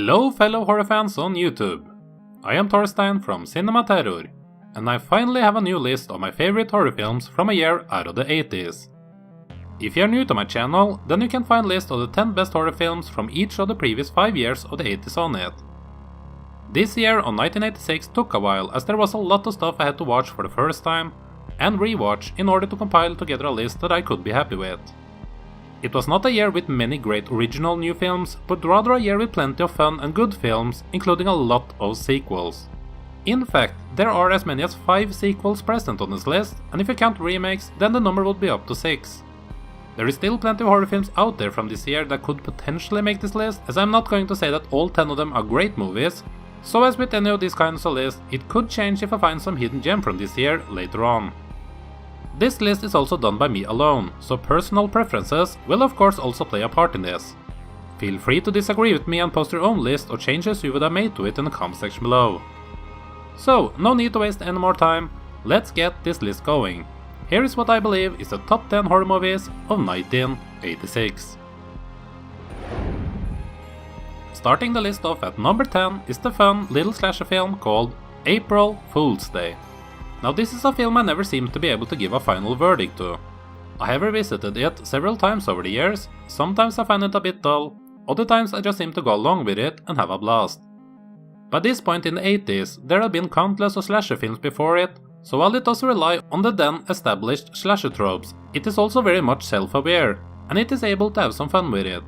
Hello fellow horror fans on YouTube. I am Torstein from Cinema Terror, and I finally have a new list of my favorite horror films from a year out of the 80s. If you are new to my channel, then you can find a list of the 10 best horror films from each of the previous 5 years of the 80s on it. This year on 1986 took a while, as there was a lot of stuff I had to watch for the first time and rewatch in order to compile together a list that I could be happy with. It was not a year with many great original new films, but rather a year with plenty of fun and good films, including a lot of sequels. In fact, there are as many as 5 sequels present on this list, and if you count remakes, then the number would be up to 6. There is still plenty of horror films out there from this year that could potentially make this list, as I'm not going to say that all 10 of them are great movies, so as with any of these kinds of lists, it could change if I find some hidden gem from this year later on. This list is also done by me alone, so personal preferences will of course also play a part in this. Feel free to disagree with me and post your own list or changes you would have made to it in the comment section below. So, no need to waste any more time, let's get this list going. Here is what I believe is the top 10 horror movies of 1986. Starting the list off at number 10 is the fun little slasher film called April Fool's Day. Now this is a film I never seem to be able to give a final verdict to. I have revisited it several times over the years, sometimes I find it a bit dull, other times I just seem to go along with it and have a blast. By this point in the 80s, there have been countless of slasher films before it, so while it does rely on the then established slasher tropes, it is also very much self-aware, and it is able to have some fun with it.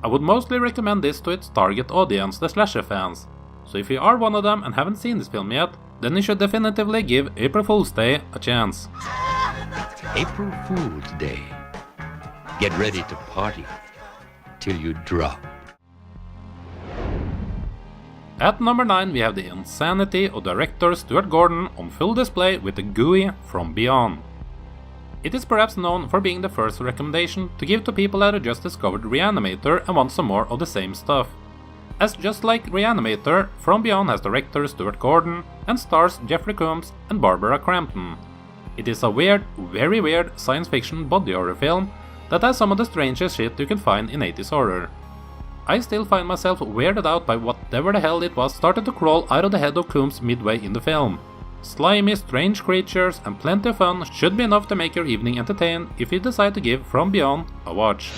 I would mostly recommend this to its target audience, the slasher fans, so if you are one of them and haven't seen this film yet, then you should definitively give April Fool's Day a chance. April Fool's Day. Get ready to party till you drop. At number 9 we have the insanity of director Stuart Gordon on full display with the GUI From Beyond. It is perhaps known for being the first recommendation to give to people that have just discovered Reanimator and want some more of the same stuff. As just like Reanimator, From Beyond has director Stuart Gordon and stars Jeffrey Combs and Barbara Crampton. It is a weird, very weird science fiction body horror film that has some of the strangest shit you can find in 80s horror. I still find myself weirded out by whatever the hell it was started to crawl out of the head of Combs midway in the film. Slimy, strange creatures and plenty of fun should be enough to make your evening entertained if you decide to give From Beyond a watch.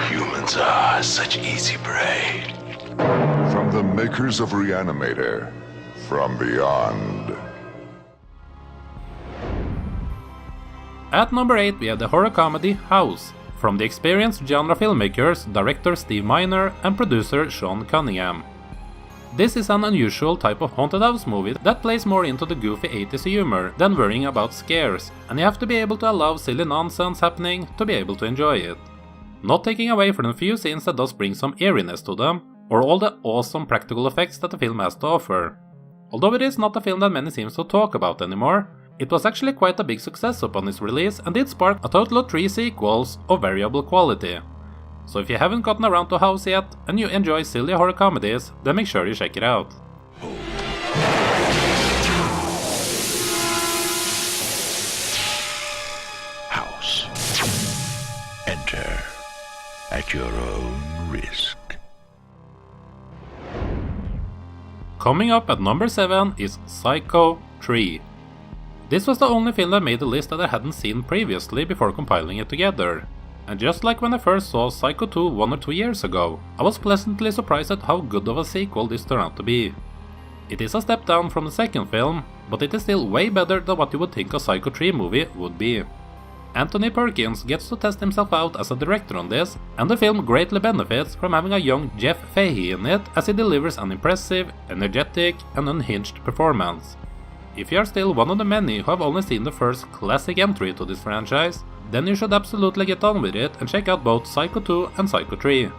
Humans are such easy prey. From the makers of Reanimator, From Beyond. At number 8 we have the horror comedy House, from the experienced genre filmmakers director Steve Miner and producer Sean Cunningham. This is an unusual type of haunted house movie that plays more into the goofy 80s humor than worrying about scares, and you have to be able to allow silly nonsense happening to be able to enjoy it. Not taking away from the few scenes that does bring some eeriness to them, or all the awesome practical effects that the film has to offer. Although it is not a film that many seems to talk about anymore, it was actually quite a big success upon its release and did spark a total of 3 sequels of variable quality. So if you haven't gotten around to House yet and you enjoy silly horror comedies, then make sure you check it out. House. Enter at your own risk. Coming up at number 7 is Psycho 3. This was the only film that made the list that I hadn't seen previously before compiling it together. And just like when I first saw Psycho 2 1 or 2 years ago, I was pleasantly surprised at how good of a sequel this turned out to be. It is a step down from the second film, but it is still way better than what you would think a Psycho 3 movie would be. Anthony Perkins gets to test himself out as a director on this, and the film greatly benefits from having a young Jeff Fahey in it as he delivers an impressive, energetic and unhinged performance. If you are still one of the many who have only seen the first classic entry to this franchise, then you should absolutely get on with it and check out both Psycho 2 and Psycho 3.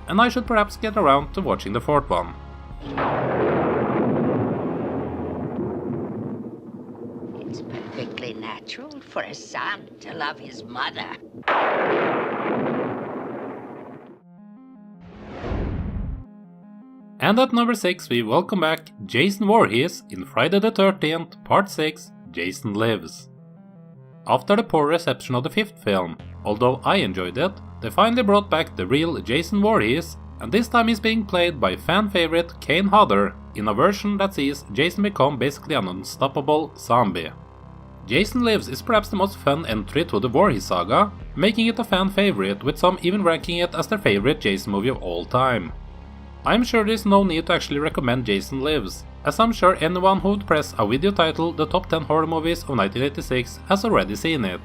And I should perhaps get around to watching the fourth one. It's perfectly natural for a son to love his mother. And at number 6 we welcome back Jason Voorhees in Friday the 13th, Part 6, Jason Lives. After the poor reception of the 5th film, although I enjoyed it, they finally brought back the real Jason Voorhees and this time he's being played by fan favorite Kane Hodder in a version that sees Jason become basically an unstoppable zombie. Jason Lives is perhaps the most fun entry to the Voorhees saga, making it a fan favorite, with some even ranking it as their favorite Jason movie of all time. I'm sure there's no need to actually recommend Jason Lives, as I'm sure anyone who would press a video titled The Top 10 Horror Movies of 1986 has already seen it.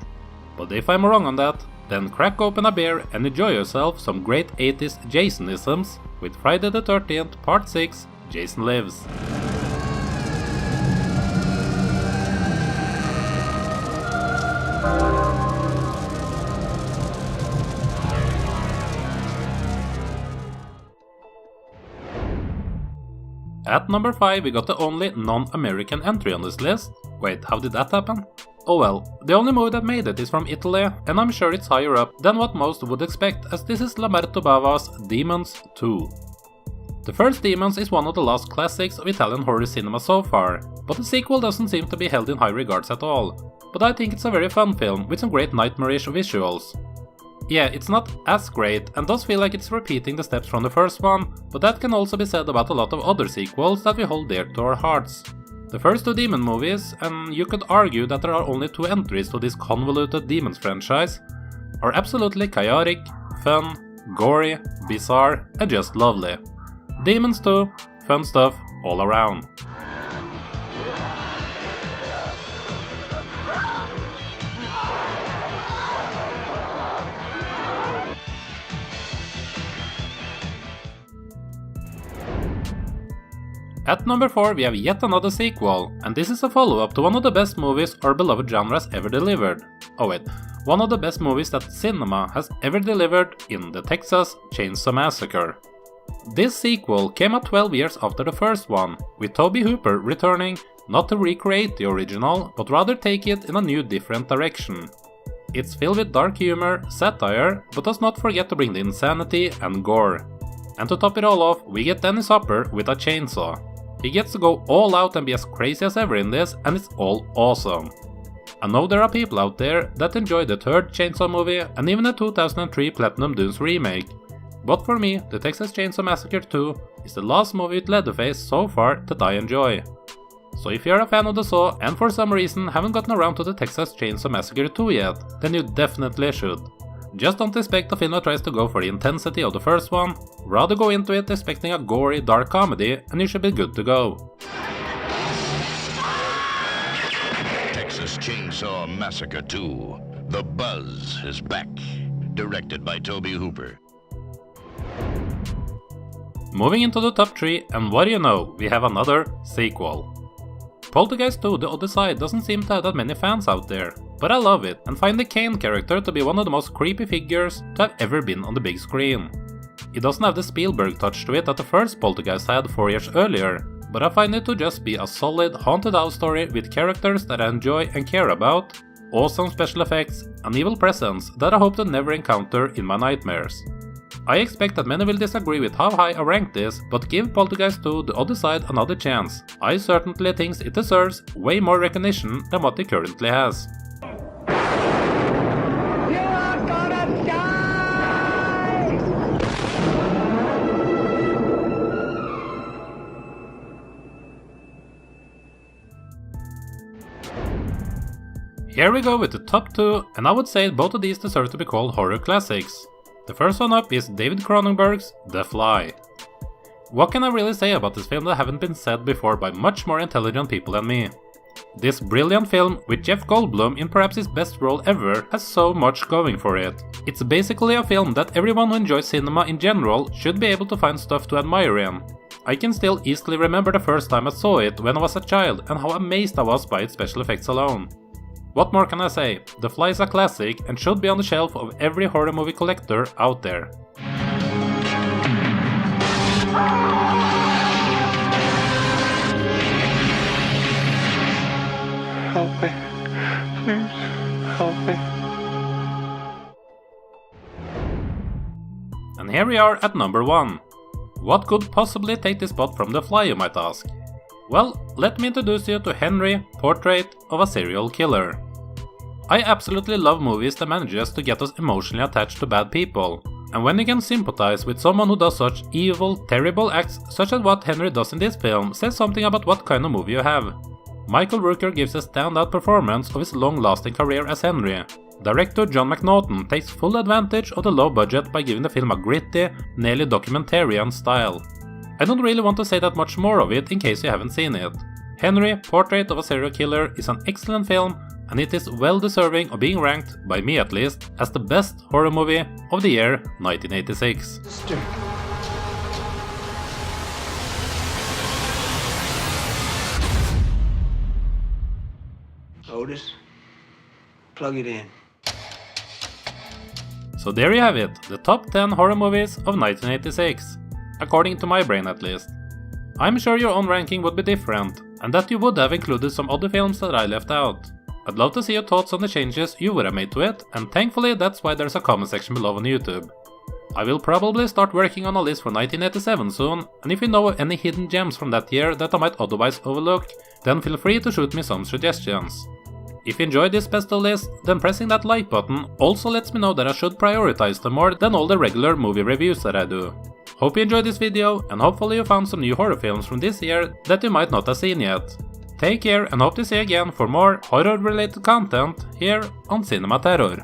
But if I'm wrong on that, then crack open a beer and enjoy yourself some great 80s Jasonisms with Friday the 13th Part 6, Jason Lives. At number 5 we got the only non-American entry on this list. Wait, how did that happen? Oh well, the only movie that made it is from Italy, and I'm sure it's higher up than what most would expect, as this is Lamberto Bava's Demons 2. The first Demons is one of the last classics of Italian horror cinema so far, but the sequel doesn't seem to be held in high regards at all. But I think it's a very fun film with some great nightmarish visuals. Yeah, it's not as great and does feel like it's repeating the steps from the first one, but that can also be said about a lot of other sequels that we hold dear to our hearts. The first two Demon movies, and you could argue that there are only two entries to this convoluted Demons franchise, are absolutely chaotic, fun, gory, bizarre, and just lovely. Demons 2, fun stuff all around. At number 4 we have yet another sequel, and this is a follow-up to one of the best movies our beloved genre has ever delivered. Oh wait, one of the best movies that cinema has ever delivered in the Texas Chainsaw Massacre. This sequel came out 12 years after the first one, with Tobe Hooper returning not to recreate the original, but rather take it in a new different direction. It's filled with dark humor, satire, but does not forget to bring the insanity and gore. And to top it all off, we get Dennis Hopper with a chainsaw. He gets to go all out and be as crazy as ever in this, and it's all awesome. I know there are people out there that enjoy the third Chainsaw movie and even the 2003 Platinum Dunes remake, but for me, the Texas Chainsaw Massacre 2 is the last movie with Leatherface so far that I enjoy. So if you're a fan of the Saw and for some reason haven't gotten around to the Texas Chainsaw Massacre 2 yet, then you definitely should. Just don't expect a film that tries to go for the intensity of the first one, rather go into it expecting a gory, dark comedy, and you should be good to go. Texas Chainsaw Massacre 2. The Buzz is back. Directed by Tobe Hooper. Moving into the top 3, and what do you know, we have another sequel. Poltergeist 2 The Other Side doesn't seem to have that many fans out there, but I love it and find the Kane character to be one of the most creepy figures to have ever been on the big screen. It doesn't have the Spielberg touch to it that the first Poltergeist had 4 years earlier, but I find it to just be a solid haunted house story with characters that I enjoy and care about, awesome special effects, and evil presence that I hope to never encounter in my nightmares. I expect that many will disagree with how high I rank this, but give Poltergeist 2 The Other Side another chance. I certainly think it deserves way more recognition than what it currently has. You are gonna die! Here we go with the top 2, and I would say both of these deserve to be called horror classics. The first one up is David Cronenberg's The Fly. What can I really say about this film that haven't been said before by much more intelligent people than me? This brilliant film, with Jeff Goldblum in perhaps his best role ever, has so much going for it. It's basically a film that everyone who enjoys cinema in general should be able to find stuff to admire in. I can still easily remember the first time I saw it when I was a child and how amazed I was by its special effects alone. What more can I say? The Fly is a classic and should be on the shelf of every horror movie collector out there. Help me. Please, help me. And here we are at number 1. What could possibly take this spot from The Fly, you might ask? Well, let me introduce you to Henry, Portrait of a Serial Killer. I absolutely love movies that manages to get us emotionally attached to bad people, And when you can sympathize with someone who does such evil, terrible acts such as what Henry does in this film says something about what kind of movie you have. Michael Rooker gives a standout performance of his long-lasting career as Henry. Director John McNaughton takes full advantage of the low budget by giving the film a gritty, nearly documentarian style. I don't really want to say that much more of it in case you haven't seen it. Henry, Portrait of a Serial Killer is an excellent film, and it is well deserving of being ranked, by me at least, as the best horror movie of the year 1986. Otis, plug it in. So there you have it, the top 10 horror movies of 1986, according to my brain at least. I'm sure your own ranking would be different, and that you would have included some other films that I left out. I'd love to see your thoughts on the changes you would have made to it, and thankfully that's why there's a comment section below on YouTube. I will probably start working on a list for 1987 soon, and if you know of any hidden gems from that year that I might otherwise overlook, then feel free to shoot me some suggestions. If you enjoyed this best of list, then pressing that like button also lets me know that I should prioritize them more than all the regular movie reviews that I do. Hope you enjoyed this video, and hopefully you found some new horror films from this year that you might not have seen yet. Take care and hope to see you again for more horror related content here on Cinema Terror.